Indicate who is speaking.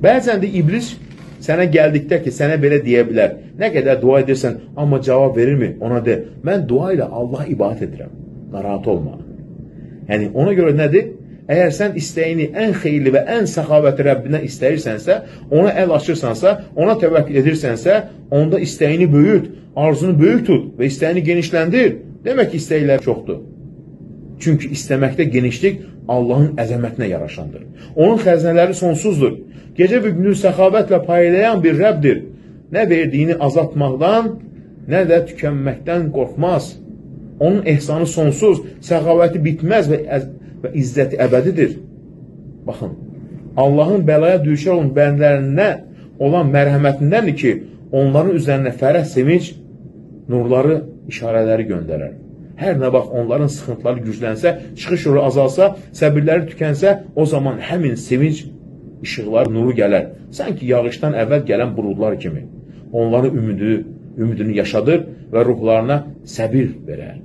Speaker 1: Bəzən də iblis sənə gəldikdə ki, sənə belə deyə bilər. Nə qədər dua edirsən, amma cavab verirmi? Ona de, mən dua ilə Allah ibadət edirəm. Narahat olma. Yəni, ona görə nədir? Əgər sən istəyini ən xeyirli və ən səxavətli Rəbbindən istəyirsənsə, ona əl açırsansa, ona təvəkkül edirsənsə, onda istəyini böyüt, arzunu böyük tut və istəyini genişləndir. Demək ki, istəklər çoxdur. Çünki istəməkdə genişlik Allahın əzəmətinə yaraşandır. Onun xəzinələri sonsuzdur. Gecə və gündüz səxavətlə paylayan bir Rəbdir. Nə verdiyini azaltmaqdan, nə də tükənməkdən qorxmaz. Onun ehsanı sonsuz, səxavəti bitməz və izzəti əbədidir. Baxın, Allahın bəlaya düşər olan bəndlərinə olan mərhəmətindəndir ki, onların üzərinə fərəh, sevinç, nurları, işarələri göndərər. Hər nə vaxt onların sıxıntıları güclənsə, çıxış yolu azalsa, səbirləri tükənsə, o zaman həmin sevinç işıqları, nuru gələr. Sanki yağışdan əvvəl gələn buludlar kimi. Onların ümidini yaşadır və ruhlarına səbir verər.